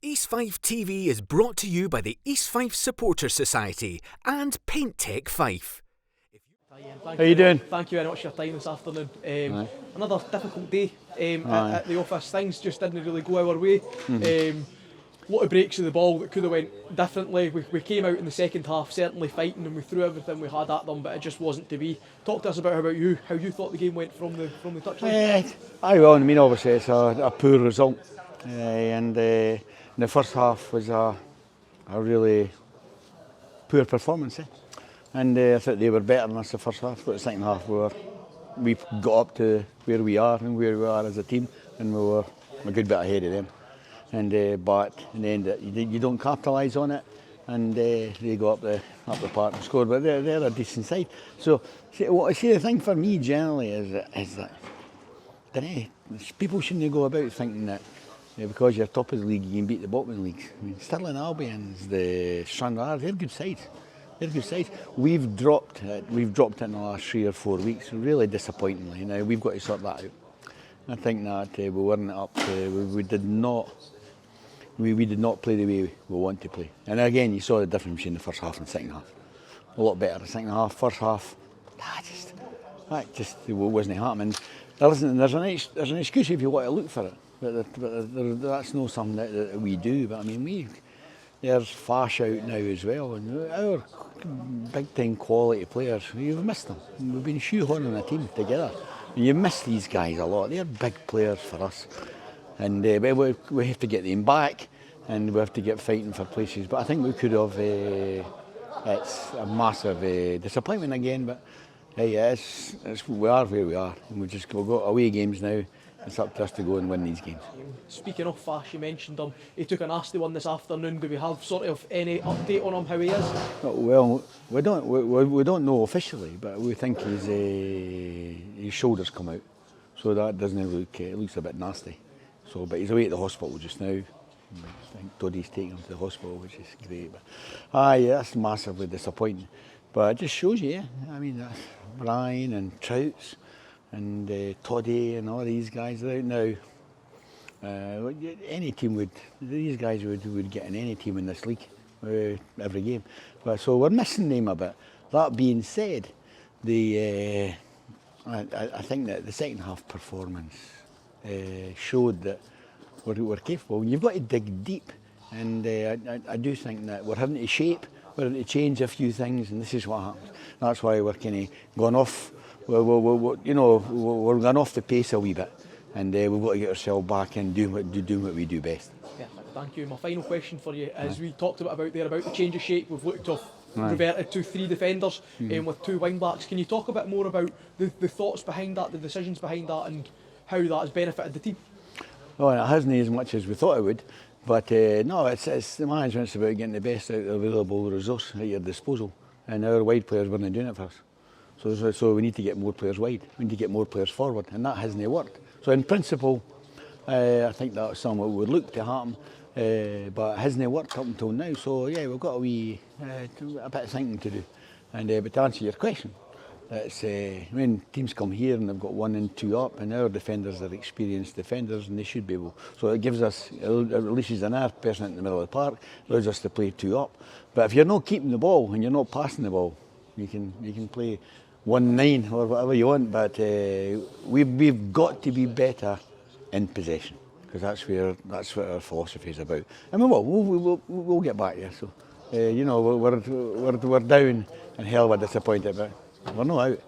East Fife TV is brought to you by the East Fife Supporters Society and Paint Tech Fife. How you doing? Thank you very much for your time this afternoon. Another difficult day at the office. Things just didn't really go our way. Lot of breaks of the ball that could have went differently. We came out in the second half certainly fighting and we threw everything we had at them, but it just wasn't to be. Talk to us about how you thought the game went from the touchline. Well, I mean, obviously it's a poor result, and the first half was a really poor performance. And I thought they were better than us the first half, but the second half we got up to where we are and where we are as a team, and we were a good bit ahead of them. And but in the end, you don't capitalise on it, and they go up the park and score. But they're a decent side. So the thing for me generally is that people shouldn't go about thinking that because you're top of the league you can beat the bottom of the league. I mean, Stirling Albion's, the Stranraer, they're good sides. They're good sides. We've dropped it in the last 3 or 4 weeks, really disappointingly. Now we've got to sort that out. I think that we weren't up. We did not play the way we want to play. And again, you saw the difference between the first half and the second half. A lot better the second half. First half, that just wasn't happening. There's an excuse if you want to look for it, but that's not something that we do. But I mean, there's Fife out now as well, and our big time quality players, you've missed them. We've been shoehorning a team together. You miss these guys a lot. They're big players for us, and we have to get them back, and we have to get fighting for places. But I think we could have. It's a massive disappointment again, but hey, we are where we are, and we've got away games now. It's up to us to go and win these games. Speaking of Fife, you mentioned him. He took a nasty one this afternoon. Do we have sort of any update on him, how he is? Well, we don't know officially, but we think his shoulders come out, so that doesn't look. It looks a bit nasty. So, but he's away at the hospital just now. I think Doddy's taking him to the hospital, which is great. But that's massively disappointing. But it just shows you. I mean, Brian and Trouts and Toddy and all these guys are out now. Any team these guys would get in any team in this league every game. But so we're missing them a bit. That being said, I think that the second half performance showed that we're capable. You've got to dig deep, and I do think that we're having to shape, we're having to change a few things, and this is what happens. That's why we're kind of gone off. We're going off the pace a wee bit, and we've got to get ourselves back and doing what we do best. Yeah, thank you. My final question for you is: we talked about the change of shape. We've looked to reverted to 3 defenders with 2 wing backs. Can you talk a bit more about the thoughts behind that, the decisions behind that, and how that has benefited the team? Well, it hasn't as much as we thought it would, but no, it's the management's about getting the best out of the available resource at your disposal, and our wide players weren't doing it for us. So we need to get more players wide. We need to get more players forward, and that hasn't worked. So in principle, I think that's something that would look to happen, but it hasn't worked up until now. So yeah, we've got a bit of thinking to do. And but to answer your question, it's when teams come here and they've got 1 and 2 up, and our defenders are experienced defenders, and they should be able. So it gives us, it releases an earth person in the middle of the park, allows us to play 2 up. But if you're not keeping the ball and you're not passing the ball, you can play 1-9 or whatever you want, but we've got to be better in possession, because that's what our philosophy is about. I mean, we'll get back there. So we're down and hell we're disappointed, but we're not out.